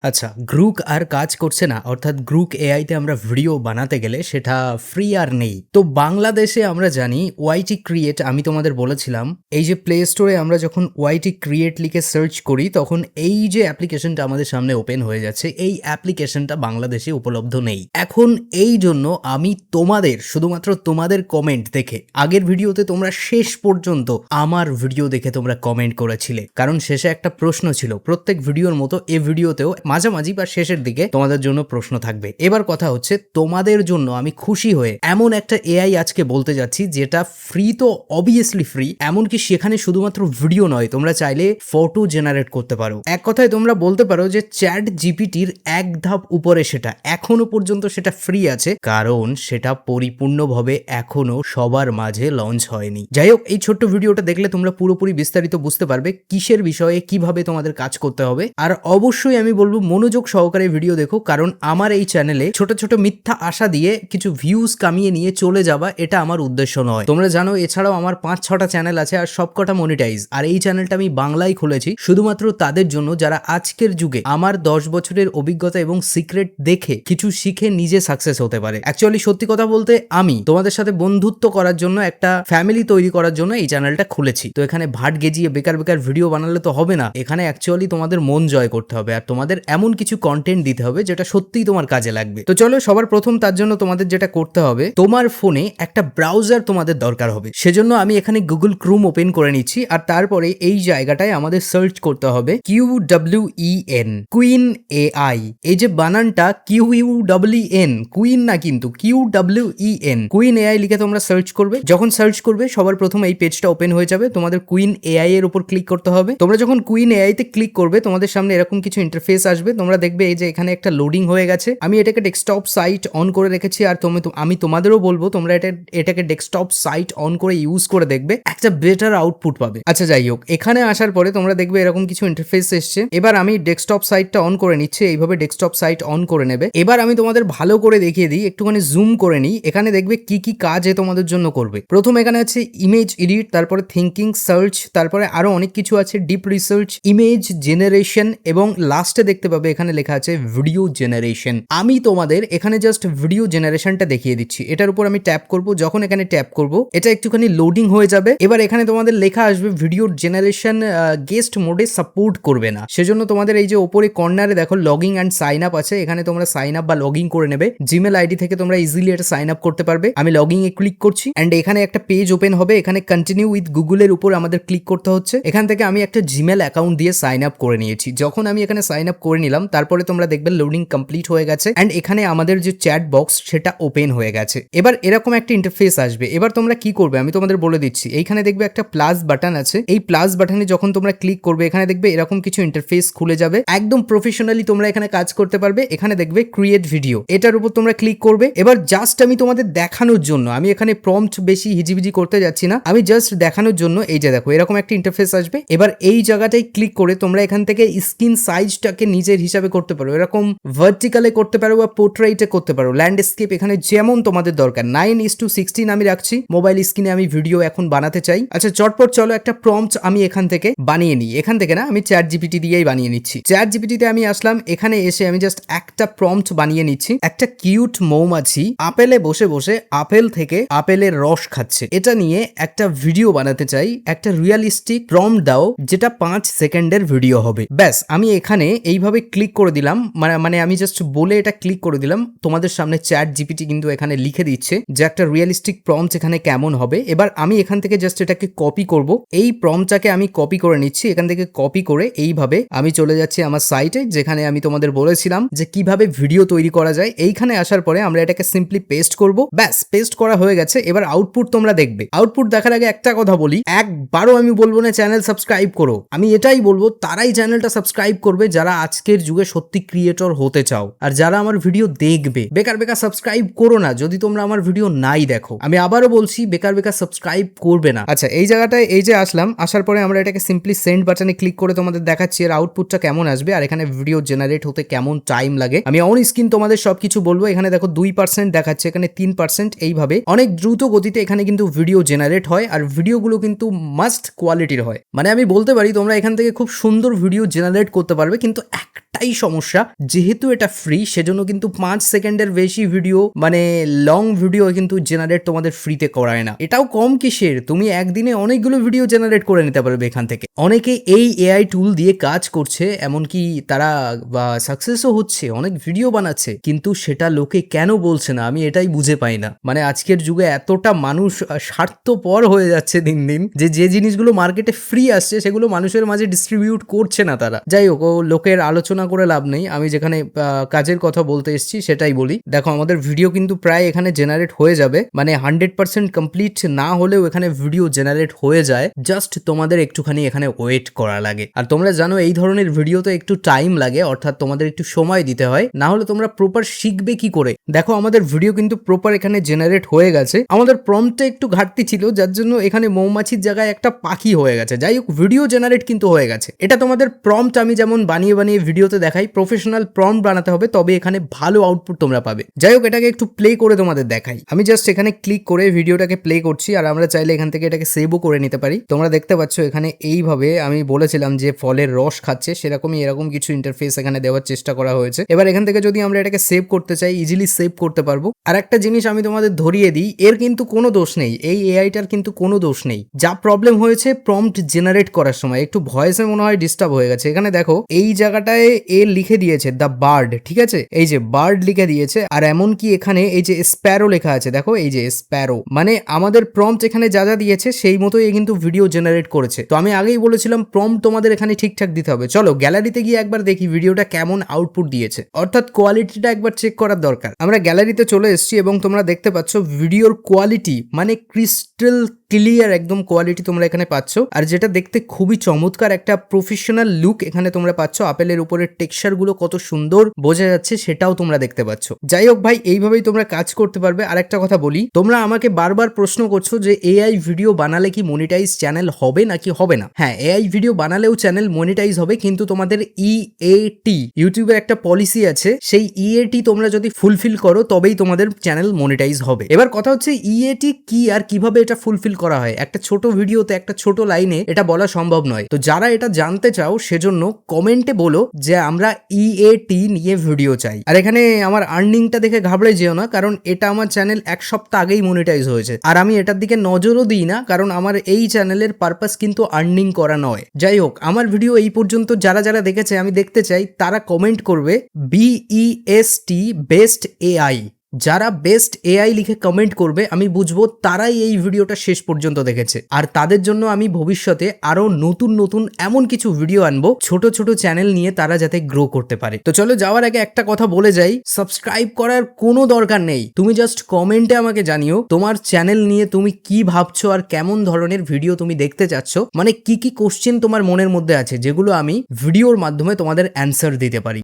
আচ্ছা, গ্রুক আর কাজ করছে না। অর্থাৎ গ্রুক এআইতে আমরা ভিডিও বানাতে গেলে সেটা ফ্রি আর নেই। তো বাংলাদেশে আমরা জানি ওয়াইটি ক্রিয়েট, আমি তোমাদের বলেছিলাম এই যে প্লে স্টোরে আমরা যখন ওয়াইটি ক্রিয়েট লিখে সার্চ করি তখন এই যে অ্যাপ্লিকেশনটা আমাদের সামনে ওপেন হয়ে যাচ্ছে, এই অ্যাপ্লিকেশনটা বাংলাদেশে উপলব্ধ নেই। এখন এই জন্য আমি তোমাদের, শুধুমাত্র তোমাদের কমেন্ট দেখে, আগের ভিডিওতে তোমরা শেষ পর্যন্ত আমার ভিডিও দেখে তোমরা কমেন্ট করেছিলে, কারণ শেষে একটা প্রশ্ন ছিল। প্রত্যেক ভিডিওর মতো এই ভিডিওতেও মাঝামাঝি বা শেষের দিকে তোমাদের জন্য প্রশ্ন থাকবে। এবার কথা হচ্ছে, তোমাদের জন্য আমি খুশি হয়ে এমন একটা এআই আজকে বলতে যাচ্ছি যেটা ফ্রি, তো অবভিয়াসলি ফ্রি, এমনকি সেখানে শুধুমাত্র ভিডিও নয়, তোমরা চাইলে ফটো জেনারেট করতে পারো। এক কথায় তোমরা বলতে পারো যে চ্যাট জিপিটির এক ধাপ উপরে সেটা। এখনো পর্যন্ত সেটা ফ্রি আছে, কারণ সেটা পরিপূর্ণভাবে এখনো সবার মাঝে লঞ্চ হয়নি। যাই হোক, এই ছোট্ট ভিডিওটা দেখলে তোমরা পুরোপুরি বিস্তারিত বুঝতে পারবে কিসের বিষয়ে কিভাবে তোমাদের কাজ করতে হবে। আর অবশ্যই আমি বলবো মনোযোগ সহকারে ভিডিও দেখো, কারণ আমার এই চ্যানেলে ছোট ছোট মিথ্যা আশা দিয়ে কিছু ভিউজ কামিয়ে নিয়ে চলে যাওয়া এটা আমার উদ্দেশ্য নয়। তোমরা জানো এছাড়াও আমার 5-6টা চ্যানেল আছে আর সবকটা মনিটাইজ। আর এই চ্যানেলটা আমি বাংলায় খুলেছি শুধুমাত্র তাদের জন্য যারা আজকের যুগে আমার 10 বছরের অভিজ্ঞতা এবং সিক্রেট দেখে কিছু শিখে নিজে সাকসেস হতে পারে। অ্যাকচুয়ালি সত্যি কথা বলতে আমি তোমাদের সাথে বন্ধুত্ব করার জন্য, একটা ফ্যামিলি তৈরি করার জন্য এই চ্যানেলটা খুলেছি। তো এখানে ভাট গেজিয়ে বেকার বেকার ভিডিও বানালে তো হবে না। এখানে অ্যাকচুয়ালি তোমাদের মন জয় করতে হবে আর তোমাদের এমন কিছু কন্টেন্ট দিতে হবে যেটা সত্যিই তোমার কাজে লাগবে। তো চলো, সবার প্রথম তার জন্য তোমাদের যেটা করতে হবে, তোমার ফোনে একটা ব্রাউজার তোমাদের দরকার হবে। সেজন্য আমি এখানে গুগল ক্রোম ওপেন করে নিচ্ছি আর তারপরে এই জায়গাটায় আমাদের সার্চ করতে হবে QWEN, কুইন এআই। এই যে বানানটা QUEN, কুইন না কিন্তু QWEN, কুইন এআই লিখে তোমরা সার্চ করবে। যখন সার্চ করবে সবার প্রথম এই পেজটা ওপেন হয়ে যাবে। তোমাদের কুইন এআই এর উপর ক্লিক করতে হবে। তোমরা যখন কুইন এআই তে ক্লিক করবে তোমাদের সামনে এরকম কিছু ইন্টারফেস আসবে। তোমরা দেখবে এই যে এখানে একটা লোডিং হয়ে গেছে। আমি এটাকে ডেস্কটপ সাইট অন করে রেখেছি আর আমি তোমাদেরও বলবো তোমরা এটাকে ডেস্কটপ সাইট অন করে ইউজ করে দেখবে, একটা বেটার আউটপুট পাবে। আচ্ছা যাই হোক, এখানে আসার পরে তোমরা দেখবে এরকম কিছু ইন্টারফেস এসছে। এবার আমি ডেস্কটপ সাইটটা অন করে নিচ্ছি। এইভাবে ডেস্কটপ সাইট অন করে নেবে। এবার আমি তোমাদের ভালো করে দেখিয়ে দিই, একটুখানি জুম করে নিই। এখানে দেখবে কি কি কাজ তোমাদের জন্য করবে। প্রথম এখানে আছে ইমেজ এডিট, তারপরে থিঙ্কিং, সার্চ, তারপরে আরো অনেক কিছু আছে, ডিপ রিসার্চ, ইমেজ জেনারেশন এবং লাস্টে দেখতে পাবে এখানে লেখা আছে ভিডিও জেনারেশন। আমি তোমাদের এখানে জাস্ট ভিডিও জেনারেশনটা দেখিয়ে দিচ্ছি। এটার উপর আমি ট্যাপ করব। যখন এখানে ট্যাপ করব এটা একটুখানি লোডিং হয়ে যাবে। এবার এখানে তোমাদের লেখা আসবে ভিডিও জেনারেশন গেস্ট মোডে সাপোর্ট করবে না। সেজন্য তোমাদের এই যে ওপরে কর্নারে দেখো লগইন অ্যান্ড সাইন আপ আছে, এখানে তোমরা সাইন আপ বা লগইন করে নেবে। জিমেল আইডি থেকে তোমরা ইজিলি এটা সাইন আপ করতে পারবে। আমি লগইন এ ক্লিক করছি এন্ড এখানে একটা পেজ ওপেন হবে। এখানে কন্টিনিউ উইথ গুগলের উপর আমাদের ক্লিক করতে হচ্ছে। এখান থেকে আমি একটা জিমেল অ্যাকাউন্ট দিয়ে সাইন আপ করে নিয়েছি। যখন আমি এখানে সাইন আপ করে নিলাম তারপরে তোমরা দেখবে লোডিং কমপ্লিট হয়ে গেছে এন্ড এখানে আমাদের যে চ্যাট বক্স সেটা ওপেন হয়ে গেছে। এবার এরকম একটা ইন্টারফেস আসবে। এবার তোমরা কি করবে আমি তোমাদের বলে দিচ্ছি। এইখানে দেখবে একটা প্লাস বাটন আছে। এই প্লাস বাটনে যখন তোমরা ক্লিক করবে এখানে দেখবে এরকম কিছু ইন্টারফেস খুলে যাবে। একদম প্রফেশনালি তোমরা এখানে কাজ করতে পারবে। এখানে দেখবে ক্রিয়েট ভিডিও, এটার উপর তোমরা ক্লিক করবে। এবার জাস্ট আমি তোমাদের দেখানোর জন্য, আমি এখানে প্রম্পট বেশি হিজিবিজি করতে যাচ্ছি না, আমি জাস্ট দেখানোর জন্য এই যে দেখো এরকম একটা ইন্টারফেস আসবে। এবার এই জায়গাটায় ক্লিক করে তোমরা এখান থেকে স্ক্রিন সাইজটাকে নিজের হিসাবে করতে পারো। এরকম ভার্টিক্যালে করতে পারো বা পোর্ট্রেটে করতে পারো, ল্যান্ডস্কেপ, এখানে যেমন তোমাদের দরকার। 9:16 আমি রাখছি। মোবাইল স্ক্রিনে আমি ভিডিও এখন বানাতে চাই। আচ্ছা চটপট চলো একটা প্রম্পট আমি এখান থেকে বানিয়ে নিই। এখান থেকে না, আমি চ্যাট জিপিটি দিয়েই বানিয়ে নিচ্ছি। চ্যাট জিপিটিতে আমি আসলাম। এখানে এসে আমি জাস্ট একটা প্রম্পট বানিয়ে নিচ্ছি। একটা কিউট মৌমাছি আপেলে বসে বসে আপেল থেকে আপেলের রস খাচ্ছে, এটা নিয়ে একটা ভিডিও বানাতে চাই। একটা রিয়ালিস্টিক প্রম্পট দাও যেটা 5 সেকেন্ডের ভিডিও হবে। ব্যাস, আমি এখানে এইভাবে ক্লিক করে দিলাম। মানে আমি জাস্ট বলে এটা ক্লিক করে দিলাম। তোমাদের সামনে চ্যাট জিপিটি কিন্তু এখানে লিখে দিচ্ছে যে একটা রিয়ালিস্টিক প্রম্পট এখানে কেমন হবে। এবার আমি এখান থেকে জাস্ট এটাকে কপি করব। এই প্রম্পটটাকে আমি কপি করে নিচ্ছি। এখান থেকে কপি করে এইভাবে আমি চলে যাচ্ছি আমার সাইটে, যেখানে আমি তোমাদের বলেছিলাম যে কিভাবে ভিডিও তৈরি করা যায়। এইখানে আসার পরে আমরা এটাকে সিম্পলি পেস্ট করব। ব্যাস, পেস্ট করা হয়ে গেছে। এবার আউটপুট তোমরা দেখবে। আউটপুট দেখার আগে একটা কথা বলি, একবারও আমি বলবো না চ্যানেল সাবস্ক্রাইব করো। আমি এটাই বলবো তারাই চ্যানেলটা সাবস্ক্রাইব করবে যারা আজকের যুগে সত্যি ক্রিয়েটর হতে চাও আর যারা আমার ভিডিও দেখবে। বেকার বেকার সাবস্ক্রাইব করো না যদি তোমরা আমার ভিডিও নাই দেখো। আমি আবারও বলছি বেকার বেকার সাবস্ক্রাইব করবে না। আচ্ছা, এই জায়গাটায় এই যে আসলাম, আসার পরে আমরা এটাকে সিম্পলি সেন্ড বাটনে ক্লিক করে তোমাদের দেখাচ্ছি এর আউটপুটটা কেমন আসবে আর এখানে ভিডিও জেনারেট হতে কেমন টাইম লাগে। আমি অন স্ক্রিন তোমাদের সবকিছু বলবো। এখানে দেখো 2% দেখাচ্ছে, এখানে 3%। এইভাবে অনেক দ্রুত গতিতে এখানে কিন্তু ভিডিও জেনারেট হয় আর ভিডিওগুলো কিন্তু মাস্ট কোয়ালিটির হয়। মানে আমি বলতে পারি তোমরা এখান থেকে খুব সুন্দর ভিডিও জেনারেট করতে পারবে, কিন্তু একটাই সমস্যা, যেহেতু এটা ফ্রি সেজন্য কিন্তু 5 সেকেন্ডের বেশি ভিডিও মানে লং ভিডিও কিন্তু জেনারেট তোমাদের ফ্রিতে করায় না। এটাও কম কিসের, তুমি একদিনে অনেকগুলো ভিডিও জেনারেট করে নিতে পারবে এখান থেকে। অনেকে এই এআই টুল দিয়ে কাজ করছে, এমনকি তারা সাকসেসও হচ্ছে, অনেক ভিডিও বানাচ্ছে, কিন্তু সেটা লোকে কেন বলছে না আমি এটাই বুঝে পাই না। মানে আজকের যুগে এতটা মানুষ স্বার্থপর হয়ে যাচ্ছে দিন দিন, যে জিনিসগুলো মার্কেটে ফ্রি আসছে সেগুলো মানুষের মাঝে ডিস্ট্রিবিউট করছে না তারা। যাই হোক, ও লোকের আলোচনা করে লাভ নেই, আমি যেখানে কাজের কথা বলতে এসেছি সেটাই বলি। দেখো আমাদের ভিডিও কিন্তু প্রায় এখানে জেনারেট হয়ে যাবে, মানে 100% কমপ্লিট না হলেও এখানে ভিডিও জেনারেট হয়ে যায়, জাস্ট তোমাদের একটুখানি এখানে ওয়েট করা লাগে। আর তোমরা জানো এই ধরনের ভিডিওতে একটু টাইম লাগে, অর্থাৎ তোমাদের একটু সময় দিতে হয়, না হলে তোমরা প্রপার শিখবে কি করে। দেখো আমাদের ভিডিও কিন্তু প্রপার এখানে জেনারেট হয়ে গেছে, আমাদের প্রম্পটে একটু ঘাটতি ছিল যার জন্য এখানে মৌমাছির জায়গায় একটা পাখি হয়ে গেছে। যাই হোক, ভিডিও জেনারেট কিন্তু হয়ে গেছে। এটা তোমাদের প্রম্পট আমি যেমন বানিয়ে বানিয়ে ভিডিওতে দেখাই, প্রফেশনাল প্রম্পট বানাতে হবে, তবে এখানে ভালো আউটপুট তোমরা পাবে। যাই হোক, এটাকে একটু প্লে করে তোমাদের দেখাই। আমি জাস্ট এখানে ক্লিক করে ভিডিওটাকে প্লে করছি, আর আমরা চাইলে এখান থেকে এটাকে সেভও করে নিতে পারি। তোমরা দেখতে পাচ্ছ এখানে এইভাবে আমি বলেছিলাম যে ফলের রস খাচ্ছে, সেরকমই এরকম কিছু ইন্টারফেস এখানে দেওয়ার চেষ্টা করা হয়েছে। এবার এখান থেকে যদি আমরা এটাকে সেভ করতে চাই, ইজিলি সেভ করতে পারবো। আর একটা জিনিস আমি তোমাদের ধরিয়ে দিই, এর কিন্তু কোনো দোষ নেই, এই এআইটার কিন্তু কোনো দোষ নেই। যা প্রবলেম হয়েছে প্রম্পট জেনারেট করার সময় একটু ভয়েসে মনে হয় ডিস্টার্ব হয়ে গেছে। এখানে দেখো এই জায়গাটায় এ লিখে দিয়েছে দ্য বার্ড, ঠিক আছে, এই যে বার্ড লিখে দিয়েছে, আর এমনকি এখানে এই যে স্প্যারো লেখা আছে, দেখো এই যে স্প্যারো, মানে আমাদের প্রম্পট এখানে যা যা দিয়েছে সেই মতোই কিন্তু ভিডিও জেনারেট করেছে। তো আমি আগেই বলেছিলাম প্রম্পট তোমাদের এখানে ঠিকঠাক দিতে হবে। চলো গ্যালারিতে গিয়ে একবার দেখি ভিডিওটা কেমন আউটপুট দিয়েছে, অর্থাৎ কোয়ালিটিটা একবার চেক করার দরকার। আমরা গ্যালারিতে চলে এসেছি এবং তোমরা দেখতে পাচ্ছ ভিডিওর কোয়ালিটি মানে ক্রিস্টাল ক্লিয়ার একদম কোয়ালিটি তোমরা এখানে পাচ্ছ, আর যেটা দেখতে খুবই চমৎকার একটা প্রফেশনাল লুক এখানে তোমরা পাচ্ছ। আপেলের উপরের টেক্সচার গুলো কত সুন্দর বোঝা যাচ্ছে সেটাও তোমরা দেখতে পাচ্ছ। যাই হোক ভাই, এইভাবেই তোমরা কাজ করতে পারবে। আর একটা কথা বলি, তোমরা আমাকে বারবার প্রশ্ন করছো যে এআই ভিডিও বানালে কি মনিটাইজ চ্যানেল হবে নাকি হবে না। হ্যাঁ, এআই ভিডিও বানালেও চ্যানেল মনিটাইজ হবে, কিন্তু তোমাদের ইএটি ইউটিউবের একটা পলিসি আছে, সেই ইএটি তোমরা যদি ফুলফিল করো তবেই তোমাদের চ্যানেল মনিটাইজ হবে। এবার কথা হচ্ছে ইএটি কি আর কিভাবে এটা ফুলফিল করা হয়, একটা ছোট ভিডিওতে একটা ছোট লাইনে এটা বলা সম্ভব নয়। তো যারা এটা জানতে চাও সেজন্য কমেন্টে বলো যে আমরা ইএটি নিয়ে ভিডিও চাই। আর এখানে আমার আর্নিংটা দেখে ঘাবড়ে যেও না, কারণ এটা আমার চ্যানেল এক সপ্তাহ আগেই মনিটাইজ হয়েছে, আর আমি এটার দিকে নজরও দিই না, কারণ আমার এই চ্যানেলের পারপাস কিন্তু আর্নিং করা নয়। যাই হোক, আমার ভিডিও এই পর্যন্ত যারা যারা দেখেছে আমি দেখতে চাই তারা কমেন্ট করবে বিইএসটি বেস্ট এআই। যারা বেস্ট এআই লিখে কমেন্ট করবে আমি বুঝবো তারাই এই ভিডিওটা শেষ পর্যন্ত দেখেছে, আর তাদের জন্য আমি ভবিষ্যতে আরো নতুন নতুন এমন কিছু ভিডিও আনবো ছোট ছোট চ্যানেল নিয়ে, তারা যাতে গ্রো করতে পারে। তো চলো যাওয়ার আগে একটা কথা বলে যাই, সাবস্ক্রাইব করার কোনো দরকার নেই, তুমি জাস্ট কমেন্টে আমাকে জানিও তোমার চ্যানেল নিয়ে তুমি কি ভাবছো আর কেমন ধরনের ভিডিও তুমি দেখতে চাচ্ছ, মানে কি কি কোশ্চেন তোমার মনের মধ্যে আছে যেগুলো আমি ভিডিওর মাধ্যমে তোমাদের অ্যান্সার দিতে পারি।